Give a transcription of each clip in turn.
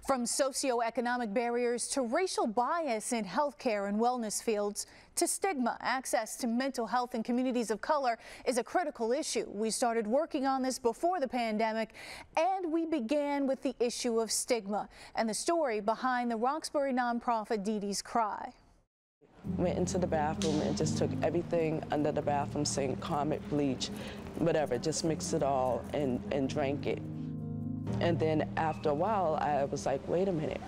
From socioeconomic barriers to racial bias in healthcare and wellness fields to stigma, access to mental health in communities of color is a critical issue. We started working on this before the pandemic, and we began with the issue of stigma and the story behind the Roxbury nonprofit Dee Dee's Cry. Went into the bathroom and just took everything under the bathroom sink, Comet, bleach, whatever, just mixed it all and drank it. And then after a while, I was like, wait a minute.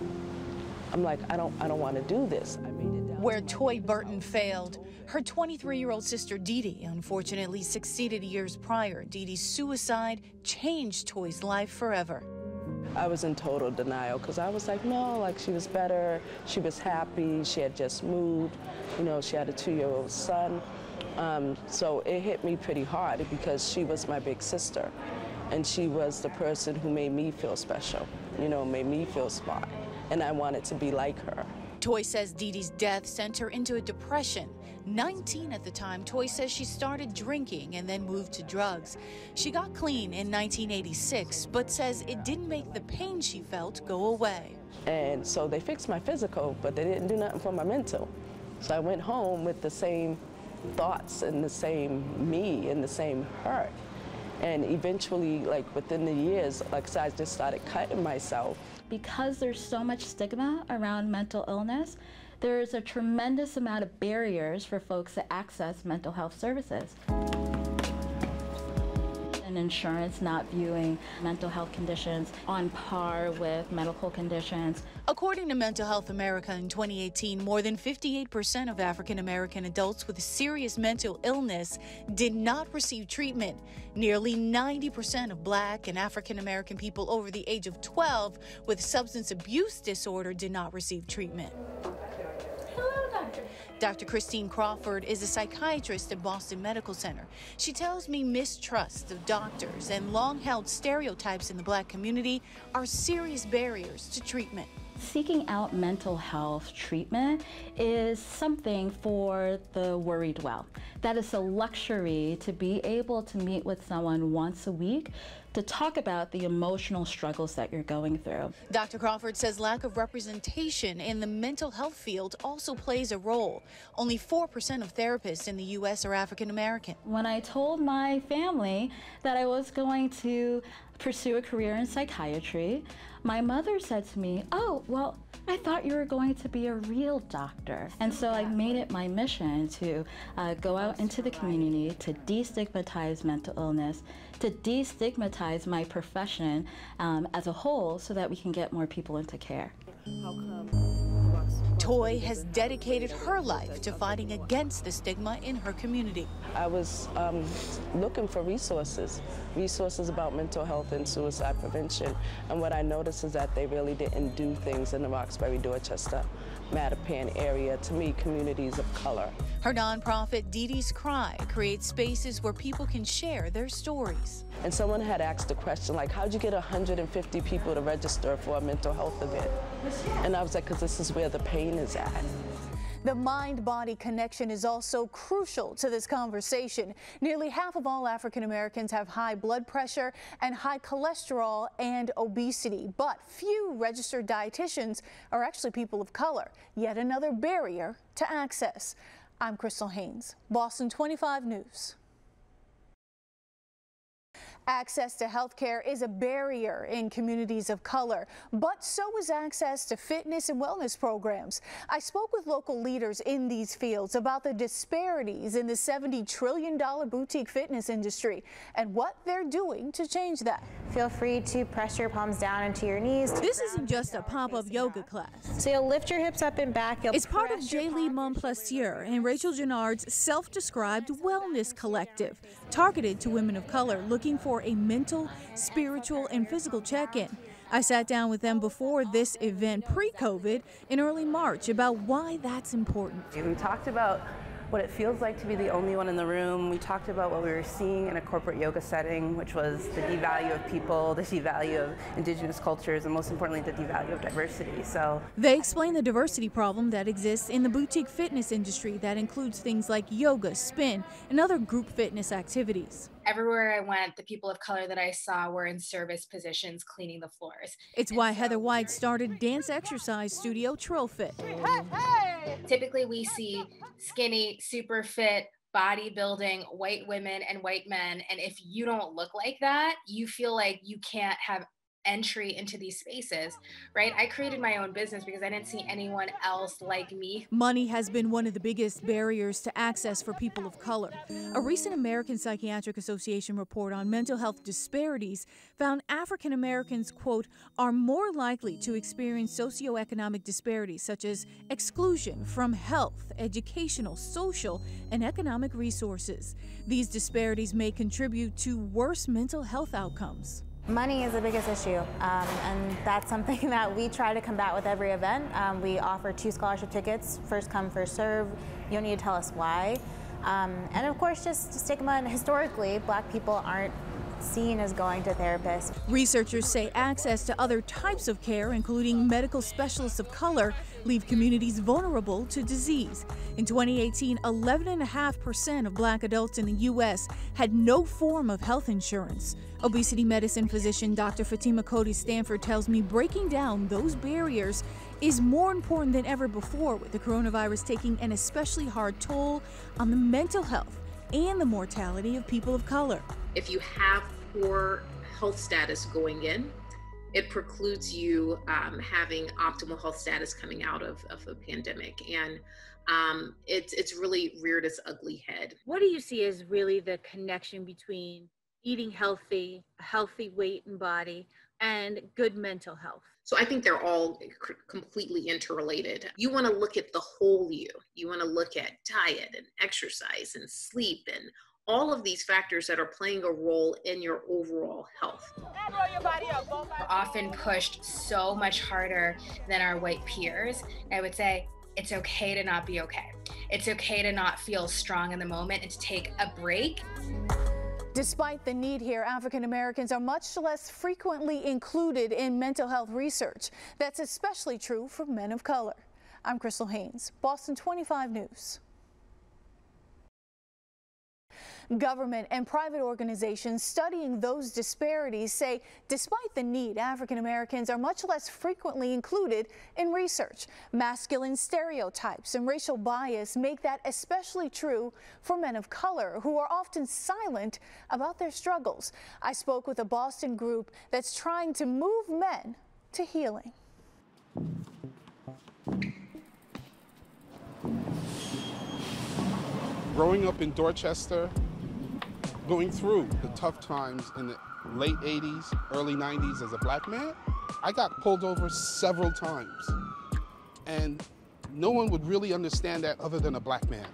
I'm like, I don't want to do this. I made it down. Where Toy Burton failed, her 23-year-old sister Dee Dee unfortunately succeeded years prior. Dee Dee's suicide changed Toy's life forever. I was in total denial because I was like, no, like she was better, she was happy, she had just moved, you know, she had a 2-year-old son. So it hit me pretty hard because she was my big sister. And she was the person who made me feel special, you know, made me feel smart. And I wanted to be like her. Toy says Dee Dee's death sent her into a depression. 19 at the time, Toy says she started drinking and then moved to drugs. She got clean in 1986, but says it didn't make the pain she felt go away. And so they fixed my physical, but they didn't do nothing for my mental. So I went home with the same thoughts and the same me and the same hurt. And eventually, like within the years, like I said, I just started cutting myself. Because there's so much stigma around mental illness, there's a tremendous amount of barriers for folks to access mental health services. And insurance not viewing mental health conditions on par with medical conditions. According to Mental Health America in 2018, more than 58% of African American adults with serious mental illness did not receive treatment. Nearly 90% of Black and African American people over the age of 12 with substance abuse disorder did not receive treatment. Dr. Christine Crawford is a psychiatrist at Boston Medical Center. She tells me mistrust of doctors and long-held stereotypes in the Black community are serious barriers to treatment. Seeking out mental health treatment is something for the worried well. That is a luxury to be able to meet with someone once a week to talk about the emotional struggles that you're going through. Dr. Crawford says lack of representation in the mental health field also plays a role. Only 4% of therapists in the U.S. are African American. When I told my family that I was going to pursue a career in psychiatry, my mother said to me, "Oh, well, I thought you were going to be a real doctor." And so I made it my mission to go out into the community to destigmatize mental illness, to destigmatize my profession as a whole so that we can get more people into care. Toy has dedicated her life to fighting against the stigma in her community. I was looking for resources about mental health and suicide prevention. And what I noticed is that they really didn't do things in the Roxbury, Dorchester, Mattapan area to meet communities of color. Her nonprofit, Dee Dee's Cry, creates spaces where people can share their stories. And someone had asked the question, like, how'd you get 150 people to register for a mental health event? And I was like, because this is where the pain is at. The mind-body connection is also crucial to this conversation. Nearly half of all African Americans have high blood pressure and high cholesterol and obesity, but few registered dietitians are actually people of color, yet another barrier to access. I'm Crystal Haynes, Boston 25 News. Access to health care is a barrier in communities of color, but so is access to fitness and wellness programs. I spoke with local leaders in these fields about the disparities in the $70 trillion boutique fitness industry and what they're doing to change that. Feel free to press your palms down into your knees. This isn't just a pop-up yoga class. So you'll lift your hips up and back. It's part of Jaylee Montplaisir and Rachel Gennard's self-described wellness collective, targeted to women of color looking for a mental, spiritual, and physical check-in. I sat down with them before this event pre-COVID in early March about why that's important. We talked about what it feels like to be the only one in the room. We talked about what we were seeing in a corporate yoga setting, which was the devalue of people, the devalue of indigenous cultures, and most importantly, the devalue of diversity. So they explain the diversity problem that exists in the boutique fitness industry that includes things like yoga, spin, and other group fitness activities. Everywhere I went, the people of color that I saw were in service positions cleaning the floors. It's why Heather White started dance exercise studio Trill Fit. Typically, we see skinny, super fit, bodybuilding white women and white men. And if you don't look like that, you feel like you can't have entry into these spaces, right? I created my own business because I didn't see anyone else like me. Money has been one of the biggest barriers to access for people of color. A recent American Psychiatric Association report on mental health disparities found African Americans, quote, are more likely to experience socioeconomic disparities such as exclusion from health, educational, social, and economic resources. These disparities may contribute to worse mental health outcomes. Money is the biggest issue, and that's something that we try to combat with every event. We offer 2 scholarship tickets, first come, first serve. You don't need to tell us why. And of course, just stigma, and historically, Black people aren't seen as going to therapists. Researchers say access to other types of care, including medical specialists of color, leave communities vulnerable to disease. In 2018, 11.5% of Black adults in the U.S. had no form of health insurance. Obesity medicine physician Dr. Fatima Cody Stanford tells me breaking down those barriers is more important than ever before, with the coronavirus taking an especially hard toll on the mental health and the mortality of people of color. If you have poor health status going in, it precludes you having optimal health status coming out of a pandemic. And it's really reared its ugly head. What do you see as really the connection between eating healthy, a healthy weight and body, and good mental health? So I think they're all completely interrelated. You want to look at the whole you. You want to look at diet and exercise and sleep and all of these factors that are playing a role in your overall health. We're often pushed so much harder than our white peers. I would say it's okay to not be okay. It's okay to not feel strong in the moment and to take a break. Despite the need here, African Americans are much less frequently included in mental health research. That's especially true for men of color. I'm Crystal Haynes, Boston 25 News. Government and private organizations studying those disparities say despite the need, African Americans are much less frequently included in research. Masculine stereotypes and racial bias make that especially true for men of color, who are often silent about their struggles. I spoke with a Boston group that's trying to move men to healing. Growing up in Dorchester, going through the tough times in the late 80s, early 90s as a Black man, I got pulled over several times. And no one would really understand that other than a Black man.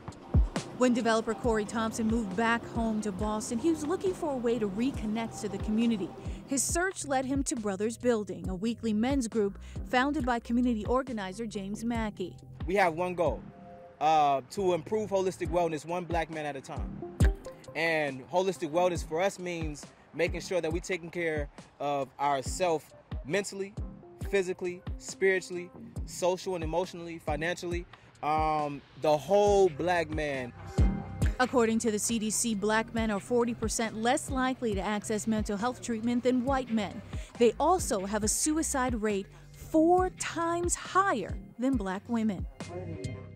When developer Corey Thompson moved back home to Boston, he was looking for a way to reconnect to the community. His search led him to Brothers Building, a weekly men's group founded by community organizer James Mackey. We have one goal, to improve holistic wellness one Black man at a time. And holistic wellness for us means making sure that we're taking care of ourselves mentally, physically, spiritually, social and emotionally, financially, the whole Black man. According to the CDC, Black men are 40% less likely to access mental health treatment than white men. They also have a suicide rate 4 times higher than Black women.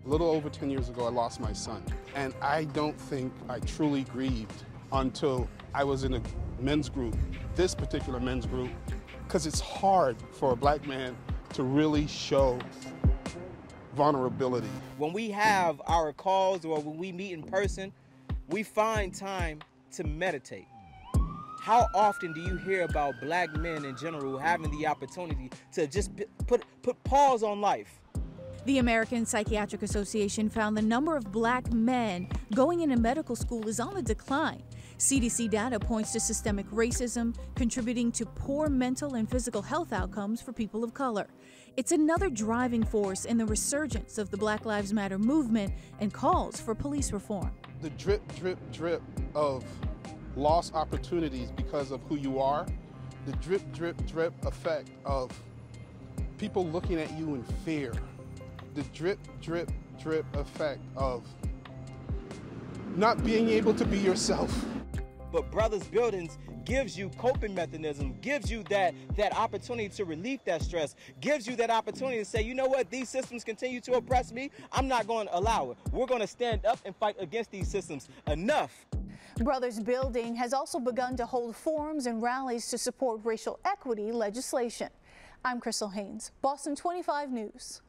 A little over 10 years ago, I lost my son. And I don't think I truly grieved until I was in a men's group, this particular men's group, because it's hard for a Black man to really show vulnerability. When we have our calls or when we meet in person, we find time to meditate. How often do you hear about Black men in general having the opportunity to just put pause on life? The American Psychiatric Association found the number of black men going into medical school is on the decline. CDC data points to systemic racism contributing to poor mental and physical health outcomes for people of color. It's another driving force in the resurgence of the Black Lives Matter movement and calls for police reform. The drip, drip, drip of lost opportunities because of who you are, the drip, drip, drip effect of people looking at you in fear, the drip, drip, drip effect of not being able to be yourself. But Brothers Buildings gives you coping mechanism, gives you that opportunity to relieve that stress, gives you that opportunity to say, you know what, these systems continue to oppress me, I'm not going to allow it. We're going to stand up and fight against these systems. Enough. Brothers Building has also begun to hold forums and rallies to support racial equity legislation. I'm Crystal Haynes, Boston 25 News.